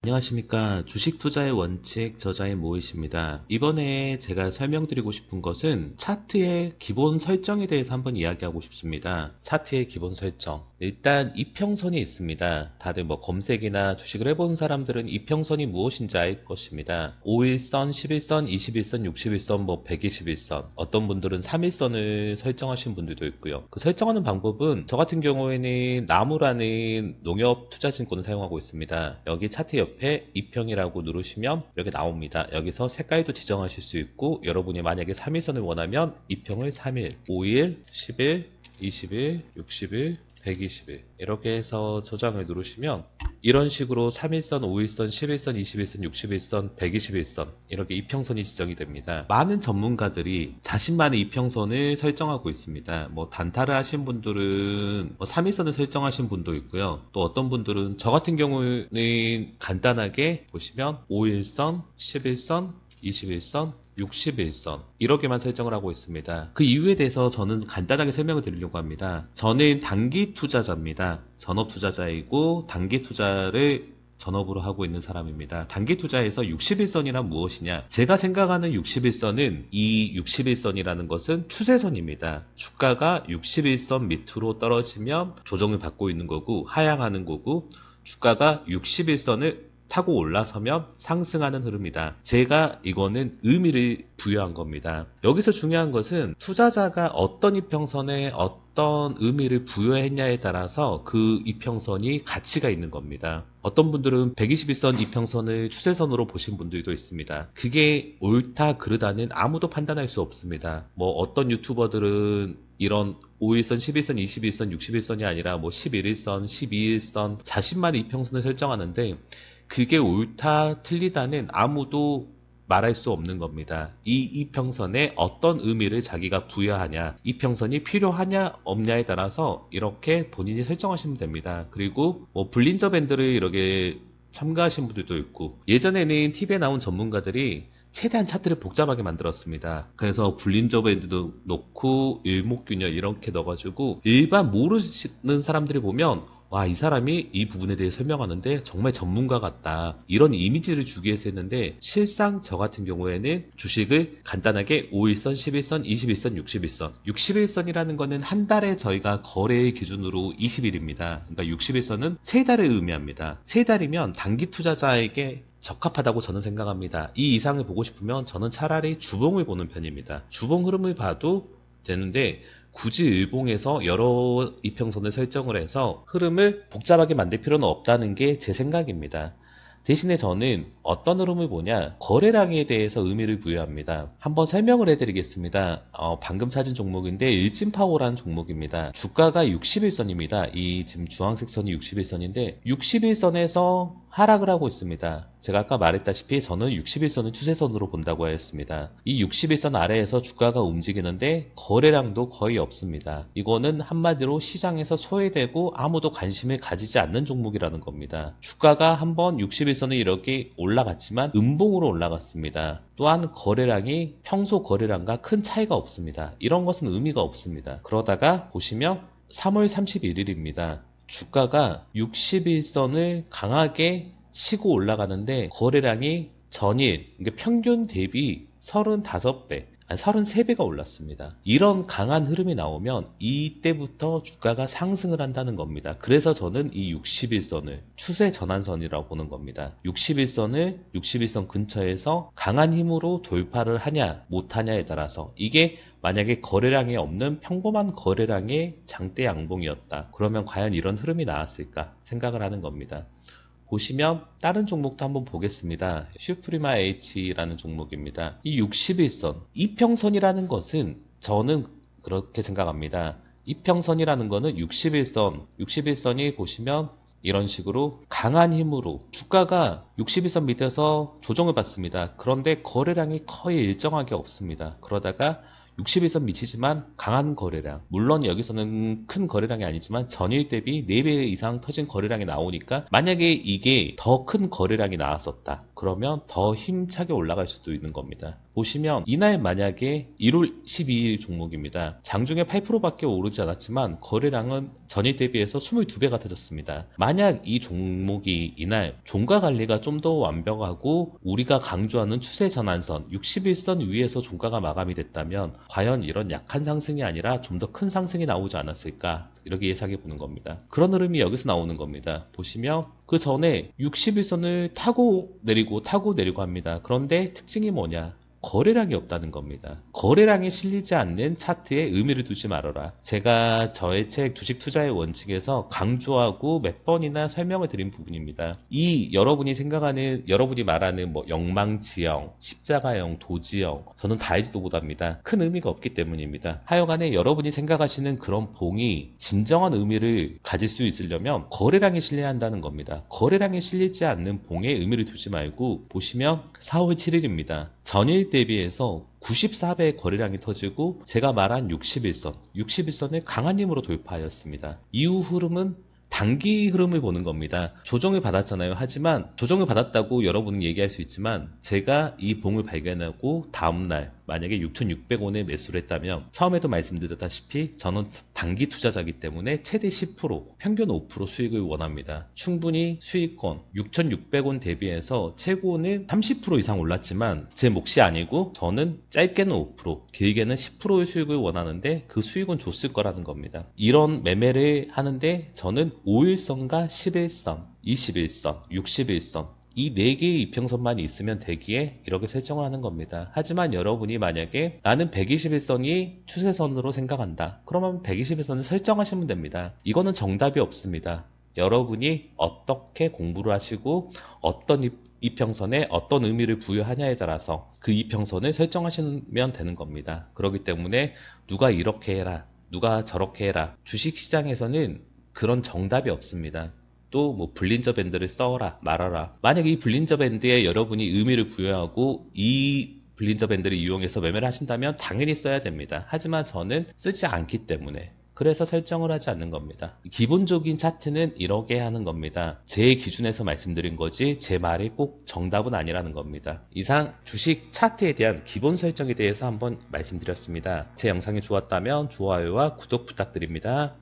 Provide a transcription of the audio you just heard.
안녕하십니까. 주식 투자의 원칙 저자의 모이십니다. 이번에 제가 설명드리고 싶은 것은 차트의 기본 설정에 대해서 한번 이야기하고 싶습니다. 차트의 기본 설정. 일단 이평선이 있습니다. 다들 검색이나 주식을 해본 사람들은 이평선이 무엇인지 알 것입니다. 5일선, 11선, 21선, 61선, 121선. 어떤 분들은 3일선을 설정하신 분들도 있고요. 그 설정하는 방법은 저 같은 경우에는 나무라는 농협 투자증권을 사용하고 있습니다. 여기 차트 옆에 이평이라고 누르시면 이렇게 나옵니다. 여기서 색깔도 지정하실 수 있고 여러분이 만약에 3일선을 원하면 이평을 3일, 5일, 10일, 20일, 60일, 120일 이렇게 해서 저장을 누르시면 이런 식으로 3일선, 5일선, 11선, 21선, 61선, 121선 이렇게 이평선이 지정이 됩니다. 많은 전문가들이 자신만의 이평선을 설정하고 있습니다. 단타를 하신 분들은 3일선을 설정하신 분도 있고요. 또 어떤 분들은 저 같은 경우는 간단하게 보시면 5일선, 11선, 21선, 61선 이렇게만 설정을 하고 있습니다. 그 이유에 대해서 저는 간단하게 설명을 드리려고 합니다. 저는 단기 투자자입니다. 전업 투자자이고 단기 투자를 전업으로 하고 있는 사람입니다. 단기 투자에서 61선이란 무엇이냐? 제가 생각하는 61선은 이 61선이라는 것은 추세선입니다. 주가가 61선 밑으로 떨어지면 조정을 받고 있는 거고 하향하는 거고 주가가 61선을 타고 올라서면 상승하는 흐름이다. 제가 이거는 의미를 부여한 겁니다. 여기서 중요한 것은 투자자가 어떤 이평선에 어떤 의미를 부여했냐에 따라서 그 이평선이 가치가 있는 겁니다. 어떤 분들은 121선 이평선을 추세선으로 보신 분들도 있습니다. 그게 옳다 그르다는 아무도 판단할 수 없습니다. 어떤 유튜버들은 이런 5일선, 11선, 21선, 61선이 아니라 11일선, 12일선 자신만의 이평선을 설정하는데 그게 옳다 틀리다는 아무도 말할 수 없는 겁니다. 이 이평선에 어떤 의미를 자기가 부여하냐, 이평선이 필요하냐 없냐에 따라서 이렇게 본인이 설정하시면 됩니다. 그리고 볼린저 밴드를 이렇게 참가하신 분들도 있고 예전에는 TV에 나온 전문가들이 최대한 차트를 복잡하게 만들었습니다. 그래서 볼린저 밴드도 넣고 일목균열 이렇게 넣어가지고 일반 모르시는 사람들이 보면 와, 이 사람이 이 부분에 대해 설명하는데 정말 전문가 같다. 이런 이미지를 주기 위해서 했는데 실상 저 같은 경우에는 주식을 간단하게 5일선, 11선, 21선, 61선. 61선이라는 거는 한 달에 저희가 거래의 기준으로 20일입니다. 그러니까 61선은 세 달을 의미합니다. 세 달이면 단기 투자자에게 적합하다고 저는 생각합니다. 이 이상을 보고 싶으면 저는 차라리 주봉을 보는 편입니다. 주봉 흐름을 봐도 되는데 굳이 일봉에서 여러 이평선을 설정을 해서 흐름을 복잡하게 만들 필요는 없다는 게 제 생각입니다. 대신에 저는 어떤 흐름을 보냐 거래량에 대해서 의미를 부여합니다. 한번 설명을 해드리겠습니다. 방금 찾은 종목인데 일진파워라는 종목입니다. 주가가 61선입니다. 이 지금 주황색 선이 61선인데 61선에서 하락을 하고 있습니다. 제가 아까 말했다시피 저는 61선을 추세선으로 본다고 하였습니다. 이 61선 아래에서 주가가 움직이는데 거래량도 거의 없습니다. 이거는 한마디로 시장에서 소외되고 아무도 관심을 가지지 않는 종목이라는 겁니다. 주가가 한번 61선을 이렇게 올라갔지만 음봉으로 올라갔습니다. 또한 거래량이 평소 거래량과 큰 차이가 없습니다. 이런 것은 의미가 없습니다. 그러다가 보시면 3월 31일입니다. 주가가 61선을 강하게 치고 올라가는데 거래량이 전일 평균 대비 35배 33배가 올랐습니다. 이런 강한 흐름이 나오면 이때부터 주가가 상승을 한다는 겁니다. 그래서 저는 이 61선을 추세 전환선이라고 보는 겁니다. 61선 근처에서 강한 힘으로 돌파를 하냐 못하냐에 따라서 이게 만약에 거래량이 없는 평범한 거래량의 장대 양봉이었다. 그러면 과연 이런 흐름이 나왔을까 생각을 하는 겁니다. 보시면 다른 종목도 한번 보겠습니다. 슈프리마 H라는 종목입니다. 이 61선, 이평선이라는 것은 저는 그렇게 생각합니다. 이평선이라는 거는 61선이 보시면 이런 식으로 강한 힘으로 주가가 61선 밑에서 조정을 받습니다. 그런데 거래량이 거의 일정하게 없습니다. 그러다가 61선 미치지만 강한 거래량, 물론 여기서는 큰 거래량이 아니지만 전일 대비 4배 이상 터진 거래량이 나오니까 만약에 이게 더 큰 거래량이 나왔었다 그러면 더 힘차게 올라갈 수도 있는 겁니다. 보시면 이날 만약에 1월 12일 종목입니다. 장중에 8%밖에 오르지 않았지만 거래량은 전일 대비해서 22배가 터졌습니다. 만약 이 종목이 이날 종가 관리가 좀 더 완벽하고 우리가 강조하는 추세 전환선 61선 위에서 종가가 마감이 됐다면 과연 이런 약한 상승이 아니라 좀 더 큰 상승이 나오지 않았을까, 이렇게 예상해 보는 겁니다. 그런 흐름이 여기서 나오는 겁니다. 보시면 그 전에 61선을 타고 내리고 합니다. 그런데 특징이 뭐냐? 거래량이 없다는 겁니다. 거래량이 실리지 않는 차트에 의미를 두지 말아라. 제가 저의 책 주식 투자의 원칙에서 강조하고 몇 번이나 설명을 드린 부분입니다. 이 여러분이 말하는 뭐 영망지형, 십자가형, 도지형, 저는 다 알지도 못합니다. 큰 의미가 없기 때문입니다. 하여간에 여러분이 생각하시는 그런 봉이 진정한 의미를 가질 수 있으려면 거래량이 실려야 한다는 겁니다. 거래량이 실리지 않는 봉에 의미를 두지 말고 보시면 4월 7일입니다. 전일 대비해서 94배의 거래량이 터지고 제가 말한 61선을 강한 힘으로 돌파하였습니다. 이후 흐름은 단기 흐름을 보는 겁니다. 조정을 받았잖아요. 하지만 조정을 받았다고 여러분은 얘기할 수 있지만 제가 이 봉을 발견하고 다음날 만약에 6,600원에 매수를 했다면 처음에도 말씀드렸다시피 저는 단기 투자자이기 때문에 최대 10%, 평균 5% 수익을 원합니다. 충분히 수익권 6,600원 대비해서 최고는 30% 이상 올랐지만 제 몫이 아니고 저는 짧게는 5%, 길게는 10%의 수익을 원하는데 그 수익은 줬을 거라는 겁니다. 이런 매매를 하는데 저는 5일선과 11선, 21선, 61선 이 4개의 이평선만 있으면 되기에 이렇게 설정을 하는 겁니다. 하지만 여러분이 만약에 나는 121선이 추세선으로 생각한다. 그러면 121선을 설정하시면 됩니다. 이거는 정답이 없습니다. 여러분이 어떻게 공부를 하시고 어떤 이평선에 어떤 의미를 부여하냐에 따라서 그 이평선을 설정하시면 되는 겁니다. 그렇기 때문에 누가 이렇게 해라, 누가 저렇게 해라. 주식시장에서는 그런 정답이 없습니다. 또 뭐 블린저 밴드를 써라 말아라. 만약 이 블린저 밴드에 여러분이 의미를 부여하고 이 블린저 밴드를 이용해서 매매를 하신다면 당연히 써야 됩니다. 하지만 저는 쓰지 않기 때문에 그래서 설정을 하지 않는 겁니다. 기본적인 차트는 이렇게 하는 겁니다. 제 기준에서 말씀드린 거지 제 말이 꼭 정답은 아니라는 겁니다. 이상 주식 차트에 대한 기본 설정에 대해서 한번 말씀드렸습니다. 제 영상이 좋았다면 좋아요와 구독 부탁드립니다.